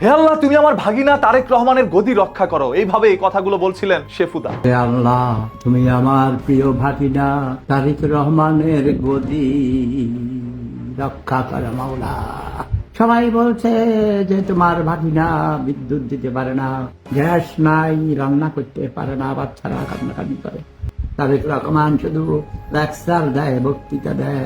হে আল্লাহ, তুমি আমার ভাগিনা তারেক রহমানের গদি রক্ষা করো, এইভাবে এই কথাগুলো বলছিলেন শেফুদা। হে আল্লাহ, তুমি আমার প্রিয় ভাগিনা তারেক রহমানের গদি রক্ষা করো মাওলা। সবাই বলছে যে তোমার ভাগিনা বিদ্যুৎ দিতে পারে না, গ্যাস নাই, রান্না করতে পারে না, বাচ্চারা কান্নাকাটি করে। তারেক রহমান শুধু লেকচার দেয়, বক্তৃতা দেয়।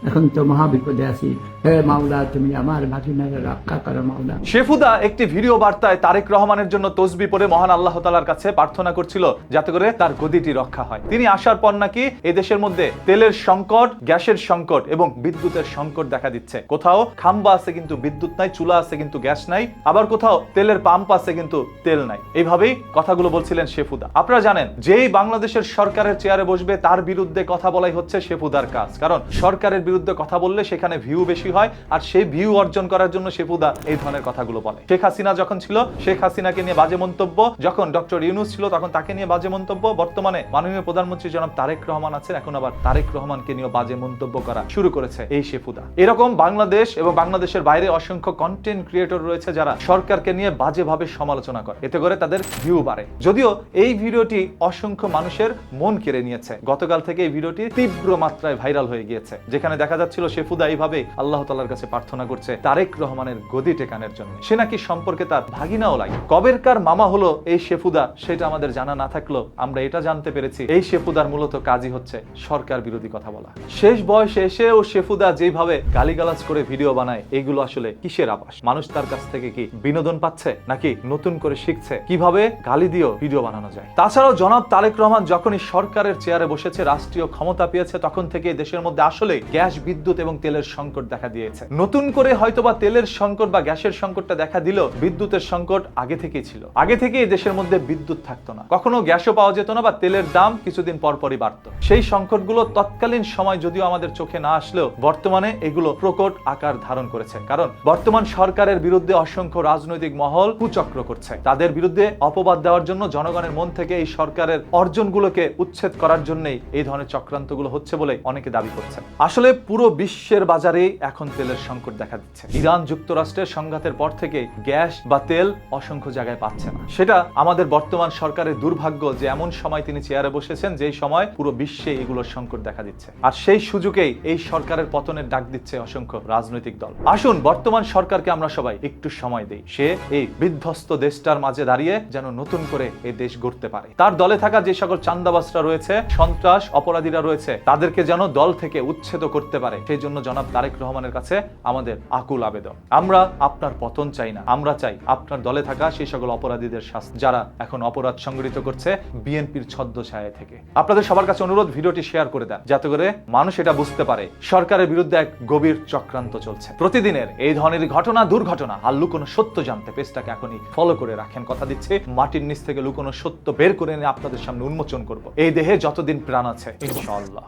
এখন তো মহাবিপদে আছি, হে মাওলা তুমি আমার ভাগিনার রক্ষা করো মাওলা। শেফুদা একটি ভিডিও বার্তায় তারেক রহমানের জন্য তসবি পড়ে মহান আল্লাহ তাআলার কাছে প্রার্থনা করছিল যাতে করে তার গদিটি রক্ষা হয়। তিনি আসার পর নাকি এই দেশের মধ্যে তেলের সংকট, গ্যাসের সংকট এবং বিদ্যুতের সংকট দেখা দিচ্ছে। কোথাও খাম্বা আছে কিন্তু বিদ্যুৎ নাই, চুলা আছে কিন্তু গ্যাস নাই, আবার কোথাও তেলের পাম্প আছে কিন্তু তেল নাই। এইভাবেই কথাগুলো বলছিলেন শেফুদা। আপনারা জানেন, যেই বাংলাদেশের সরকারের চেয়ারে বসবে তার বিরুদ্ধে কথা বলাই হচ্ছে শেফুদার কাজ। কারণ সরকারের বিরুদ্ধে কথা বললে সেখানে ভিউ বেশি হয়, আর সেই ভিউ অর্জন করার জন্য শেফুদা এই ধরনের কথাগুলো বলে। শেখ হাসিনা যখন ছিল শেখ হাসিনাকে নিয়ে বাজে মন্তব্য, যখন ডক্টর ইউনূস ছিল তখন তাকে নিয়ে বাজে মন্তব্য, বর্তমানে মাননীয় প্রধানমন্ত্রী জনাব তারেক রহমান আছেন, এখন আবার তারেক রহমানকে নিয়ে বাজে মন্তব্য করা শুরু করেছে এই শেফুদা। এরকম বাংলাদেশ এবং বাংলাদেশের বাইরে অসংখ্য কন্টেন্ট ক্রিয়েটর রয়েছে যারা সরকারকে নিয়ে বাজেভাবে সমালোচনা করে, এতে করে তাদের ভিউ বাড়ে। যদিও এই ভিডিওটি অসংখ্য মানুষের মন কেড়ে নিয়েছে। গতকাল থেকে এই ভিডিওটি তীব্র মাত্রায় ভাইরাল হয়ে গিয়েছে, যেখানে দেখা যাচ্ছিল শেফুদা এইভাবে আল্লাহ তাআলার কাছে প্রার্থনা করছে তারেক রহমানের গদি টেকানোর জন্য। সে নাকি সম্পর্কে তার ভাগিনাও লাগে। কবেরকার মামা হলো এই শেফুদা সেটা আমাদের জানা না থাকলেও আমরা এটা জানতে পেরেছি এই শেফুদার মূলত কাজই হচ্ছে সরকার বিরোধী কথা বলা। শেষ বয়সে এসেও শেফুদা যেভাবে গালিগালাজ করে ভিডিও বানায়, এগুলো আসলে কিসের আভাস? মানুষ তার কাছ থেকে কি বিনোদন পাচ্ছে, নাকি নতুন করে শিখছে কিভাবে গালি দিয়েও ভিডিও বানানো যায়? তাছাড়াও জনাব তারেক রহমান যখনই সরকারের চেয়ারে বসেছে, রাষ্ট্রীয় ক্ষমতা পেয়েছে, তখন থেকে দেশের মধ্যে আসলে গ্যাস, বিদ্যুৎ এবং তেলের সংকট দেখা দিয়েছে। নতুন করে হয়তোবা তেলের সংকট বা গ্যাসের সংকটটা দেখা দিল, বিদ্যুতের সংকট আগে থেকেই ছিল। আগে থেকেই দেশের মধ্যে বিদ্যুৎ থাকতো না, কখনো গ্যাসও পাওয়া যেত না, বা তেলের দাম কিছুদিন পরপরই বাড়তো। সেই সংকটগুলো তৎকালীন সময় যদিও আমাদের চোখে না আসলেও বর্তমানে এগুলো প্রকট আকার ধারণ করেছে। কারণ বর্তমান সরকারের বিরুদ্ধে অসংখ্য রাজনৈতিক মহল কুচক্র করছে। তাদের বিরুদ্ধে অপবাদ দেওয়ার জন্য, জনগণের মন থেকে এই সরকারের অর্জনগুলোকে উচ্ছেদ করার জন্যই এই ধরনের চক্রান্তগুলো হচ্ছে বলে অনেকে দাবি করছে। আসলে পুরো বিশ্বের বাজারে এখন তেলের সংকট দেখা দিচ্ছে। ইরান যুক্তরাষ্ট্রের সংঘাতের পর থেকে গ্যাস বা তেল অসংখ্য জায়গায় পাচ্ছে না। সেটা আমাদের বর্তমান সরকারের দুর্ভাগ্য যে এমন সময় তিনি চেয়ারে বসেছেন যেই সময় পুরো বিশ্বে এগুলোর সংকট দেখা দিচ্ছে। আর সেই সুযোগেই এই সরকারের পতনের ডাক দিচ্ছে অসংখ্য রাজনৈতিক দল। আসুন বর্তমান সরকারকে আমরা সবাই একটু সময় দেই, সে এই বিধ্বস্ত দেশটার মাঝে দাঁড়িয়ে যেন নতুন করে এই দেশ গড়তে পারে। তার দলে থাকা যে সকল চান্দাবাজরা রয়েছে, সন্ত্রাস অপরাধীরা রয়েছে, তাদেরকে যেন দল থেকে উচ্ছেদ করতে পারে। সেই জন্য জনাব তারেক রহমানের কাছে আমাদের আকুল আবেদন। আমরা আপনার পতন চাই না, আমরা চাই আপনার দলে থাকা সেই সকল অপরাধীদের শাস্তি, যারা এখন অপরাধ সংগঠিত করছে বিএনপির ছদ্মছায়া থেকে। আপনাদের সবার কাছে অনুরোধ, ভিডিওটি শেয়ার করে দেন যাতে করে মানুষ এটা বুঝতে পারে সরকারের বিরুদ্ধে এক গভীর চক্রান্ত চলছে। প্রতিদিনের এই ধরনের ঘটনা, দুর্ঘটনা আর লুকোনো সত্য জানতে পেজটাকে এখনই ফলো করে রাখেন। কথা দিচ্ছে মাটির নিচ থেকে লুকোনো সত্য বের করে এনে আপনাদের সামনে উন্মোচন করব। এই দেহে যতদিন প্রাণ আছে ইনশাআল্লাহ।